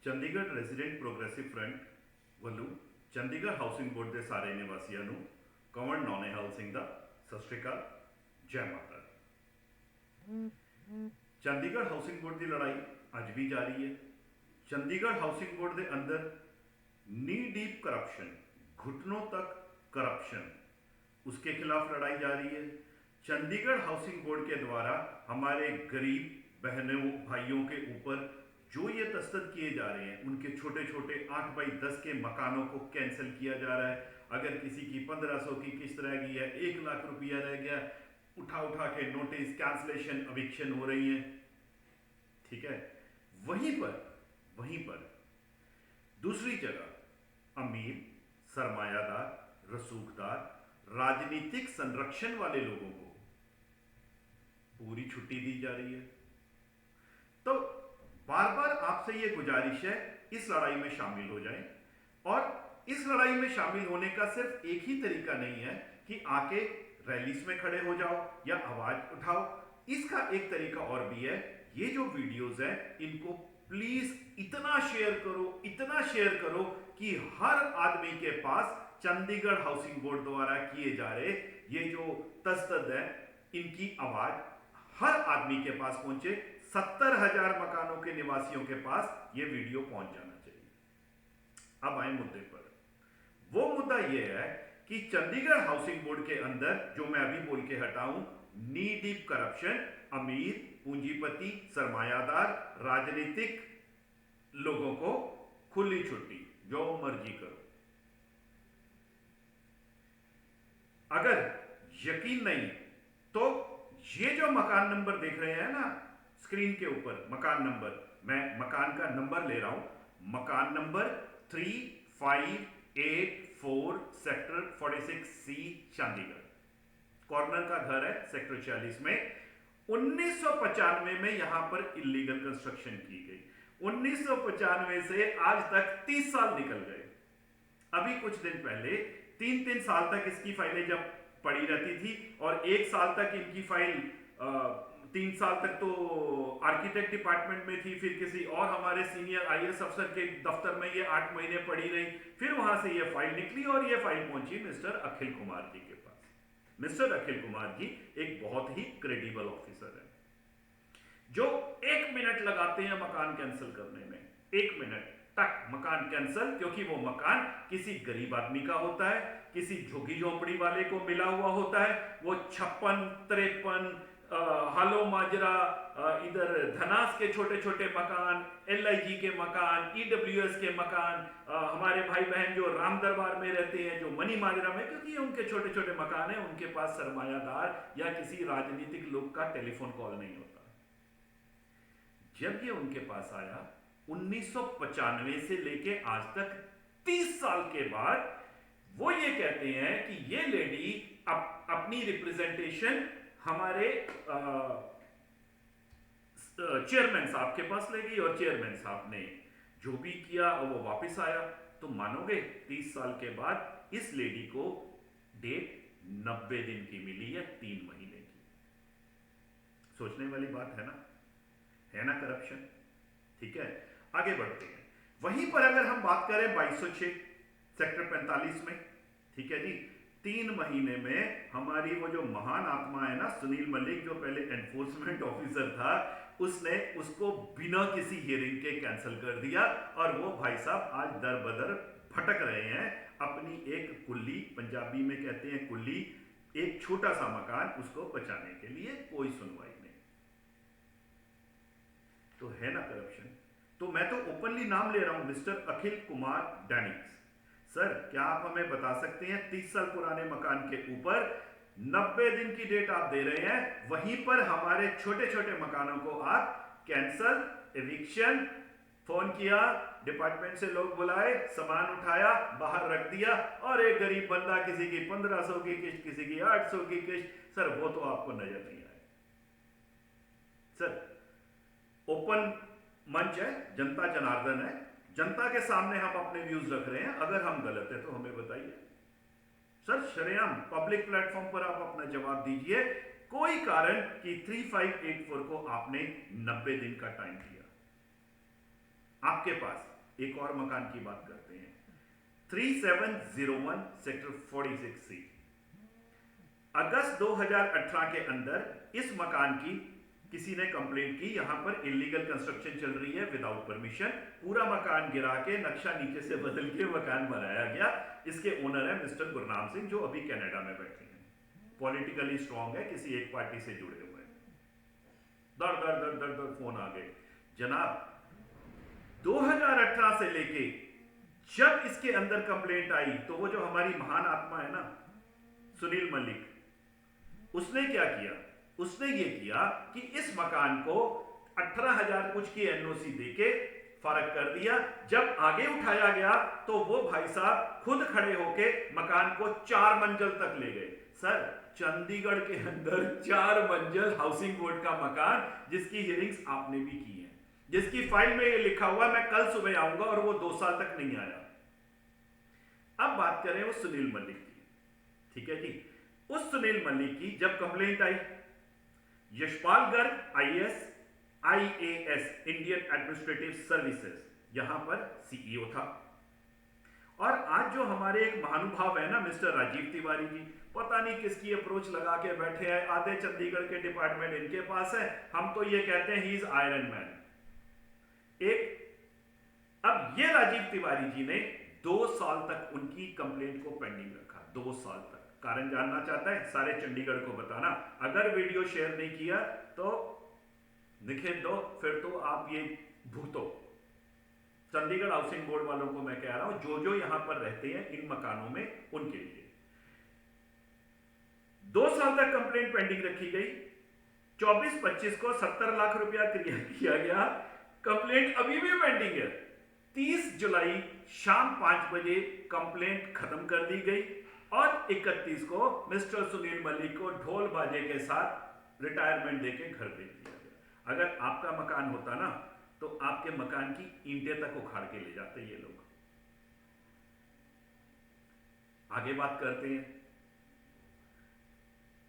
Chandigarh resident progressive front ਵੱਲੋਂ Chandigarh housing board ਦੇ ਸਾਰੇ ਨਿਵਾਸੀਆਂ ਨੂੰ ਕੰਵਰ ਨੌਨੇਹਾਲ ਸਿੰਘ ਦਾ ਸਤਿ ਸ਼੍ਰੀ ਅਕਾਲ, ਜੈ ਮਾਤਾ ਦੀ। ਚੰਡੀਗੜ੍ਹ ਹਾਊਸਿੰਗ ਬੋਰਡ ਦੀ ਲੜਾਈ ਅੱਜ ਵੀ ਜਾਰੀ है। चंडीगढ़ हाउसिंग बोर्ड के अंदर नी डीप करप्शन, घुटनों तक करप्शन, उसके खिलाफ लड़ाई जारी है। चंडीगढ़ हाउसिंग बोर्ड के द्वारा हमारे गरीब बहनों भाइयों के ऊपर जो ये तस्तद किए जा रहे हैं, उनके छोटे छोटे 8 बाई 10 के मकानों को कैंसिल किया जा रहा है। अगर किसी की 1500 की किस्त रह गई है, 1 लाख रुपया रह गया, उठा उठा के नोटिस, कैंसलेशन, एविक्शन हो रही है। ठीक है, वहीं पर दूसरी जगह अमीर, सरमायादार, रसूखदार, राजनीतिक संरक्षण वाले लोगों को पूरी छुट्टी दी जा रही है। तो बार बार आपसे यह गुजारिश है, इस लड़ाई में शामिल हो जाएं। और इस लड़ाई में शामिल होने का सिर्फ एक ही तरीका नहीं है कि आके रैलीज में खड़े हो जाओ या आवाज उठाओ। इसका एक तरीका और भी है। ये जो वीडियोस है, इनको प्लीज इतना शेयर करो कि हर आदमी के पास चंडीगढ़ हाउसिंग बोर्ड द्वारा किए जा रहे ये जो तस्तद है, इनकी आवाज हर आदमी के पास पहुंचे। 70,000 मकानों के निवासियों के पास ये वीडियो पहुंच जाना चाहिए। अब आए मुद्दे पर। वो मुद्दा यह है कि चंडीगढ़ हाउसिंग बोर्ड के अंदर जो मैं अभी बोल के हटाऊं, नी डीप करप्शन, अमीर, पूंजीपति, सरमायादार, राजनीतिक लोगों को खुली छुट्टी, जो मर्जी करो। अगर यकीन नहीं तो ये जो मकान नंबर देख रहे हैं ना स्क्रीन के ऊपर, मकान नंबर, मैं मकान का नंबर ले रहा हूं, मकान number 3584 sector 46C Chandigarh, corner का घर है सेक्टर 46 में। 1995 में यहां पर इलीगल कंस्ट्रक्शन की गई। 1995 से आज तक 30 साल निकल गए। अभी कुछ दिन पहले 3 साल तक इसकी फाइलें जब पड़ी रहती थी और 1 साल तक इनकी फाइल 3 साल तक तो आर्किटेक्ट डिपार्टमेंट में थी, फिर किसी और हमारे सीनियर आईएएस अफसर के दफ्तर में ये 8 महीने पड़ी रही, फिर वहां से ये फाइल निकली और ये फाइल पहुंची मिस्टर अखिल कुमार जी के पास। मिस्टर अखिल कुमार जी एक बहुत ही क्रेडिबल ऑफिसर है, जो 1 मिनट लगाते हैं मकान कैंसिल करने में। 1 मिनट तक मकान कैंसिल, क्योंकि वो मकान किसी गरीब आदमी का होता है, किसी झुग्गी झोंपड़ी वाले को मिला हुआ होता है। वो 56, 53 हालो माजरा, इधर धनास के छोटे छोटे मकान, एलआईजी के मकान, ईडब्ल्यूएस के मकान, हमारे भाई बहन जो राम दरबार में रहते हैं, जो मनी माजरा में, क्योंकि उनके छोटे छोटे मकान है, उनके पास सरमायादार या किसी राजनीतिक लोग का टेलीफोन कॉल नहीं होता। जब ये उनके पास आया 1995 से लेके आज तक 30 साल के बाद, वो ये कहते हैं कि ये लेडी अपनी रिप्रेजेंटेशन हमारे चेयरमैन साहब के पास ले गई और चेयरमैन साहब ने जो भी किया वो वापस आया। तो मानोगे 30 साल के बाद इस लेडी को डेट 90 दिन की मिली है, 3 महीने की। सोचने वाली बात है ना करप्शन। ठीक है, आगे बढ़ते हैं। वहीं पर अगर हम बात करें 2206 सेक्टर 45 में, ठीक है जी, 3 महीने में हमारी वो जो महान आत्मा है ना सुनील मलिक, जो पहले एनफोर्समेंट ऑफिसर था, उसने उसको बिना किसी हियरिंग के कैंसिल कर दिया और वो भाई साहब आज दर बदर भटक रहे हैं अपनी एक कुल्ली, पंजाबी में कहते हैं कुल्ली, एक छोटा सा मकान, उसको बचाने के लिए। कोई सुनवाई नहीं। तो है ना करप्शन। तो मैं तो ओपनली नाम ले रहा हूं, मिस्टर अखिल कुमार डैनिक्स। सर, क्या आप हमें बता सकते हैं 30 साल पुराने मकान के ऊपर 90 दिन की डेट आप दे रहे हैं, वहीं पर हमारे छोटे छोटे मकानों को आप कैंसल, एविक्शन, फोन किया, डिपार्टमेंट से लोग बुलाए, सामान उठाया, बाहर रख दिया, और एक गरीब बंदा, किसी की 1500 की किस्त, किसी की 800 की किस्त। सर, वो तो आपको नजर नहीं आए। सर, ओपन मंच है, जनता जनार्दन है, जनता के सामने हम अपने व्यूज रख रहे हैं। अगर हम गलत है तो हमें बताइए। सर, शरेआम पब्लिक प्लेटफॉर्म पर आप अपना जवाब दीजिए। कोई कारण कि 3584 को आपने 90 दिन का टाइम दिया। आपके पास एक और मकान की बात करते हैं, 3701 सेक्टर 46C। अगस्त 2018 के अंदर इस मकान की किसी ने कंप्लेंट की, यहां पर इलीगल कंस्ट्रक्शन चल रही है विदाउट परमिशन। पूरा मकान गिरा के नक्शा नीचे से बदल के मकान बनाया गया। इसके ओनर है मिस्टर गुरनाम सिंह, जो अभी कनाडा में बैठे हैं, पॉलिटिकली स्ट्रांग है, किसी एक पार्टी से जुड़े हुए हैं। दर दर दर दर दर फोन आ गए जनाब। 2018 से लेके जब इसके अंदर कंप्लेंट आई तो वो जो हमारी महान आत्मा है ना सुनील मलिक, उसने क्या किया, उसने ये किया कि इस मकान को 18,000 कुछ की एनओसी देके फर्क कर दिया। जब आगे उठाया गया तो वो भाई साहब खुद खड़े होके मकान को 4 मंजिल तक ले गए। सर, चंडीगढ़ के अंदर 4 मंजिल हाउसिंग बोर्ड का मकान, जिसकी हियरिंग्स आपने भी की है, जिसकी फाइल में ये लिखा हुआ मैं कल सुबह आऊंगा, और वो 2 साल तक नहीं आया। अब बात करें उस सुनील मलिक की, ठीक है जी। उस सुनील मलिक की जब कंप्लेंट आई, Yashpal Garg IAS IAS Indian administrative services यहां पर सीईओ था। और आज जो हमारे एक महानुभाव है ना मिस्टर राजीव तिवारी जी, पता नहीं किसकी अप्रोच लगा के बैठे हैं। आधे चंडीगढ़ के डिपार्टमेंट इनके पास है, हम तो ये कहते हैं ही इज आयरन मैन। अब ये राजीव तिवारी जी ने 2 साल तक उनकी कंप्लेंट को पेंडिंग रखा, 2 साल तक। कारण जानना चाहता है, सारे चंडीगढ़ को बताना। अगर वीडियो शेयर नहीं किया तो निखेत दो, फिर तो आप ये भूतो। चंडीगढ़ हाउसिंग बोर्ड वालों को मैं कह रहा हूं, जो जो यहां पर रहते हैं इन मकानों में, उनके लिए 2 साल तक कंप्लेंट पेंडिंग रखी गई। 24-25 को 70 लाख रुपया क्लियर किया गया, कंप्लेंट अभी भी पेंडिंग है। 30 जुलाई शाम 5 बजे कंप्लेंट खत्म कर दी गई, और 31 को मिस्टर सुनील मलिक को ढोल बाजे के साथ रिटायरमेंट देके घर भेज दिया गया। अगर आपका मकान होता ना तो आपके मकान की ईंटें तक उखाड़ के ले जाते ये लोग। आगे बात करते हैं,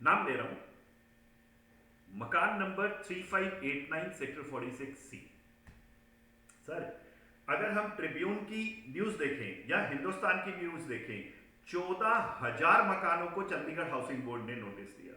नाम ले रहा हूं, मकान नंबर 3589 सेक्टर 46C। सर, अगर हम ट्रिब्यून की न्यूज देखें या हिंदुस्तान की न्यूज देखें, 14,000 मकानों को चंडीगढ़ हाउसिंग बोर्ड ने नोटिस दिया।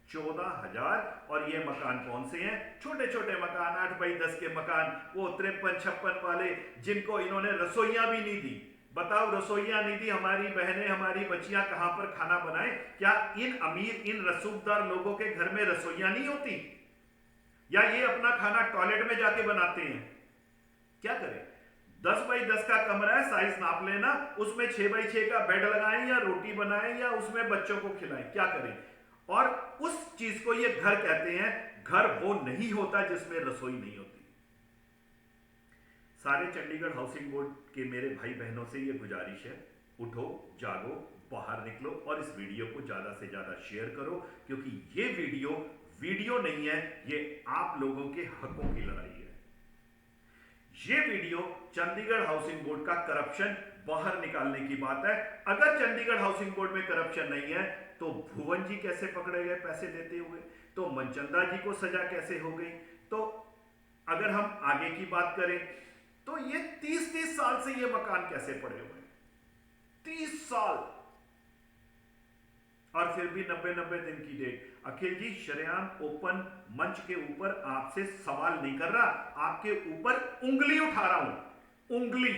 14,000। और ये मकान कौन से हैं? छोटे छोटे मकान, 8 बाई 10 के मकान, वो 53-56 वाले, जिनको इन्होंने रसोइयां भी नहीं दी। बताओ, रसोइयां नहीं दी, हमारी बहनें, हमारी बच्चियां कहां पर खाना बनाएं? क्या इन अमीर, इन रसूखदार लोगों के घर में रसोइयां नहीं होती? या ये अपना खाना टॉयलेट में जाके बनाते हैं? क्या करें? 10 बाई 10 का कमरा है, साइज नाप लेना, उसमें 6 बाई 6 का बेड लगाएं, या रोटी बनाएं, या उसमें बच्चों को खिलाएं, क्या करें? और उस चीज को ये घर कहते हैं। घर वो नहीं होता जिसमें रसोई नहीं होती। सारे चंडीगढ़ हाउसिंग बोर्ड के मेरे भाई बहनों से ये गुजारिश है, उठो, जागो, बाहर निकलो, और इस वीडियो को ज्यादा से ज्यादा शेयर करो, क्योंकि ये वीडियो नहीं है, ये आप लोगों के हकों की लड़ाई है। ये वीडियो चंडीगढ़ हाउसिंग बोर्ड का करप्शन बाहर निकालने की बात है। अगर चंडीगढ़ हाउसिंग बोर्ड में करप्शन नहीं है तो भुवन जी कैसे पकड़े गए पैसे देते हुए? तो मनचंदा जी को सजा कैसे हो गई? तो अगर हम आगे की बात करें तो ये 30-30 साल से ये मकान कैसे पड़े हुए हैं? 30 साल, और फिर भी 90-90 दिन की डेट। अखिल जी, शरेआम ओपन मंच के ऊपर आपसे सवाल नहीं कर रहा, आपके ऊपर उंगली उठा रहा हूं, उंगली।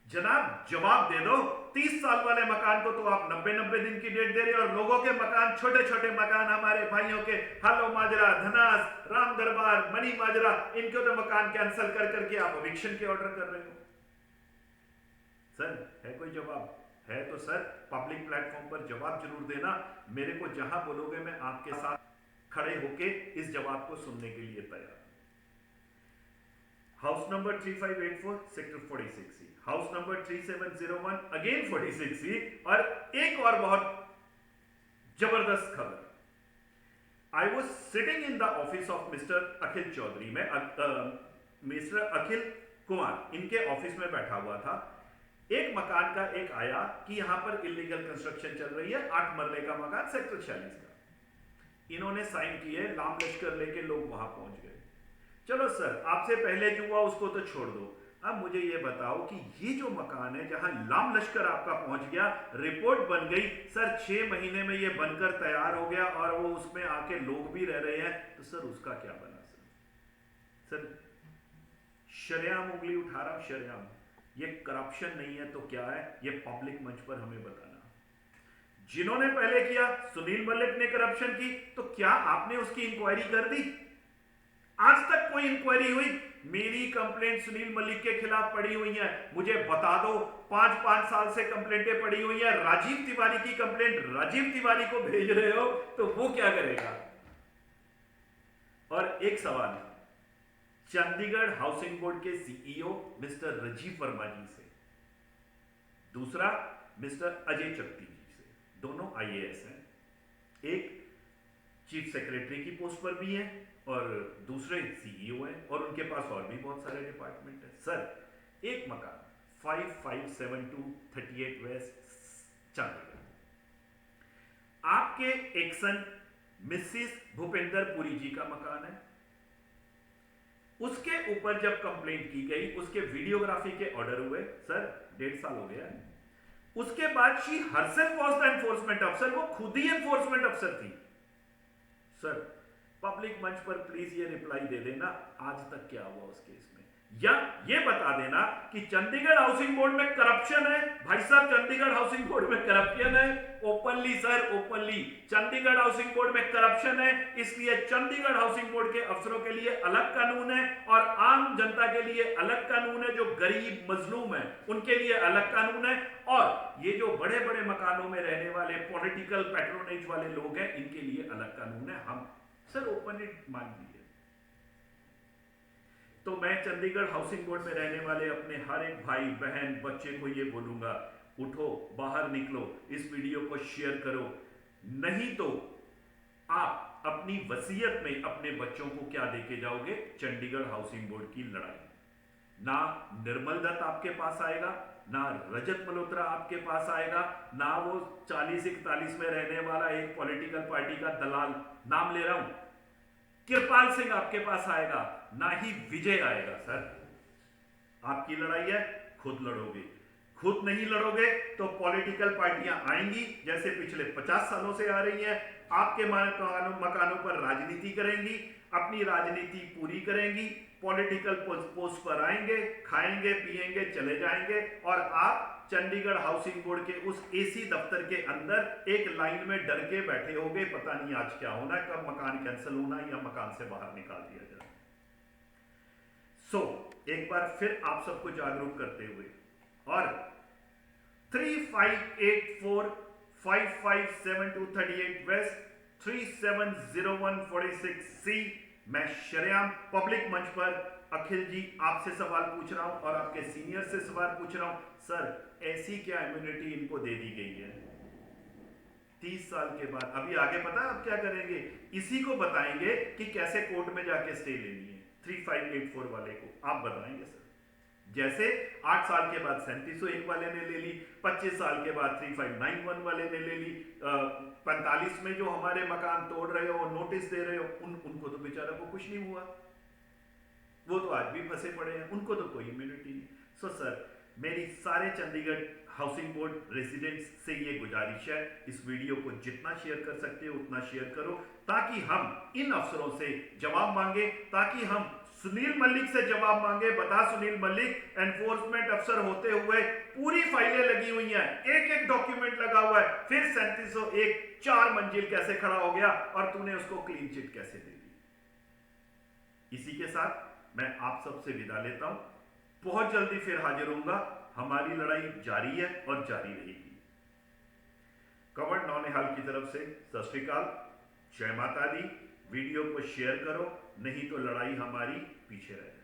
जनाब, जवाब दे दो। 30 साल वाले मकान को तो आप 90-90 दिन की डेट दे रहे हो, और लोगों के मकान, छोटे छोटे मकान, हमारे भाइयों के हलो माजरा, धनास, राम दरबार, मनी माजरा, इनके तो मकान कैंसिल कर करके आप एविक्शन के ऑर्डर कर रहे हो। सर, है कोई जवाब? है तो सर पब्लिक प्लेटफॉर्म पर जवाब जरूर देना। मेरे को जहां बोलोगे मैं आपके साथ खड़े होके इस जवाब को सुनने के लिए तैयार। House number 3584 sector 46C, house number 3701 again 46C। और एक और बहुत जबरदस्त खबर, I was sitting in the office of mister Akhil Chaudhary में, मिस्टर अखिल कुमार, इनके ऑफिस में बैठा हुआ था। एक मकान का एक आया कि यहां पर इलीगल कंस्ट्रक्शन चल रही है, 8 मरले का मकान सेक्टर 46 का। इन्होंने साइन किए, लाम लश्कर लेके लोग वहां पहुंच गए। चलो सर, आपसे पहले जो हुआ उसको तो छोड़ दो। अब मुझे ये बताओ कि ये जो मकान है जहां लाम लश्कर आपका पहुंच गया, रिपोर्ट बन गई सर, 6 महीने में ये बनकर तैयार हो गया और वो उसमें आके लोग भी रह रहे हैं, तो सर उसका क्या बना? सर शरेआम उंगली उठा रहा हूं, शरेआम। ये करप्शन नहीं है तो क्या है? ये पब्लिक मंच पर हमें बताना। जिन्होंने पहले किया, सुनील मलिक ने करप्शन की, तो क्या आपने उसकी इंक्वायरी कर दी? आज तक कोई इंक्वायरी हुई? मेरी कंप्लेंट सुनील मलिक के खिलाफ पड़ी हुई है, मुझे बता दो। 5-5 साल से कंप्लेंटें पड़ी हुई है। राजीव तिवारी की कंप्लेंट राजीव तिवारी को भेज रहे हो, तो वो क्या करेगा? और एक सवाल चंडीगढ़ हाउसिंग बोर्ड के सीईओ मिस्टर राजीव वर्मा जी से, दूसरा मिस्टर अजय चक्ती जी से, दोनों आईएएस हैं। एक चीफ सेक्रेटरी की पोस्ट पर भी हैं और दूसरे सीईओ हैं, और उनके पास और भी बहुत सारे डिपार्टमेंट हैं। सर एक मकान 5572 38 वेस्ट चंडीगढ़, आपके एक्सन मिसिस भूपेंद्र पुरी जी का मकान है। उसके ऊपर जब कंप्लेंट की गई, उसके वीडियोग्राफी के ऑर्डर हुए, सर 1.5 साल हो गया है। उसके बाद she herself was the enforcement अफसर, वो खुद ही एनफोर्समेंट अफसर थी। सर पब्लिक मंच पर प्लीज ये रिप्लाई दे देना, आज तक क्या हुआ उस केस में, या ये बता देना कि चंडीगढ़ हाउसिंग बोर्ड में करप्शन है। भाई साहब, चंडीगढ़ हाउसिंग बोर्ड में करप्शन है, openly sir, openly Chandigarh housing board में करप्शन है, इसलिए चंडीगढ़ हाउसिंग बोर्ड के अफसरों के लिए अलग कानून है और आम जनता के लिए अलग कानून है। जो गरीब मजलूम है उनके लिए अलग कानून है, और ये जो बड़े बड़े मकानों में रहने वाले पॉलिटिकल पैट्रोनेज वाले लोग हैं, इनके लिए अलग कानून है। हम सर ओपनली मान लीजिए। तो मैं चंडीगढ़ हाउसिंग बोर्ड में रहने वाले अपने हर एक भाई बहन बच्चे को ये बोलूंगा, उठो, बाहर निकलो, इस वीडियो को शेयर करो, नहीं तो आप अपनी वसीयत में अपने बच्चों को क्या देके जाओगे? चंडीगढ़ हाउसिंग बोर्ड की लड़ाई। ना निर्मल दत्त आपके पास आएगा, ना रजत मल्होत्रा आपके पास आएगा, ना वो 40-41 में रहने वाला एक पॉलिटिकल पार्टी का दलाल, नाम ले रहा हूं, कृपाल सिंह आपके पास आएगा, ना ही विजय आएगा। सर आपकी लड़ाई है, खुद लड़ोगे। खुद नहीं लड़ोगे तो पॉलिटिकल पार्टियां आएंगी, जैसे पिछले 50 सालों से आ रही हैं, आपके मकानों पर राजनीति करेंगी, अपनी राजनीति पूरी करेंगी, पॉलिटिकल पोस्ट पर आएंगे, खाएंगे पिएंगे चले जाएंगे, और आप चंडीगढ़ हाउसिंग बोर्ड के उस एसी दफ्तर के अंदर एक लाइन में डर के बैठे होंगे, पता नहीं आज क्या होना है, कब मकान कैंसिल होना है या मकान से बाहर निकाल दिया जाए। एक बार फिर आप सबको जागरूक करते हुए, और 3584 5572 38 वेस्ट 370146C, मैं शरेआम पब्लिक मंच पर अखिल जी आपसे सवाल पूछ रहा हूं और आपके सीनियर से सवाल पूछ रहा हूं। सर ऐसी क्या इम्यूनिटी इनको दे दी गई है? 30 साल के बाद अभी आगे पता है आप क्या करेंगे? इसी को बताएंगे कि कैसे कोर्ट में जाके स्टे लेनी है। 3584 वाले को आप बताएंगे सर, जैसे 8 साल के बाद 3701 वाले ने ले ली, 25 साल के बाद 3591 वाले ने ले ली, 45 में जो हमारे मकान तोड़ रहे हो, नोटिस दे रहे हो, उनको तो बेचारा को कुछ नहीं हुआ, वो तो आज भी फंसे पड़े हैं, उनको तो कोई इम्यूनिटी नहीं। सो सर मेरी सारे चंडीगढ़ हाउसिंग बोर्ड रेजिडेंट्स से ये गुजारिश है, इस वीडियो को जितना शेयर कर सकते हो उतना शेयर करो, ताकि हम इन अफसरों से जवाब मांगे, ताकि हम सुनील मलिक से जवाब मांगे। बता सुनील मलिक, एनफोर्समेंट अफसर होते हुए पूरी फाइलें लगी हुई हैं, एक एक डॉक्यूमेंट लगा हुआ है, फिर 3701 4 मंजिल कैसे खड़ा हो गया और तूने उसको क्लीन चिट कैसे दे दी? इसी के साथ मैं आप सबसे विदा लेता हूं, बहुत जल्दी फिर हाजिर होऊंगा। हमारी लड़ाई जारी है और जारी रहेगी। कंवर नौनिहाल की तरफ से सत श्री अकाल, जय माता दी। वीडियो को शेयर करो, नहीं तो लड़ाई हमारी पीछे रहे।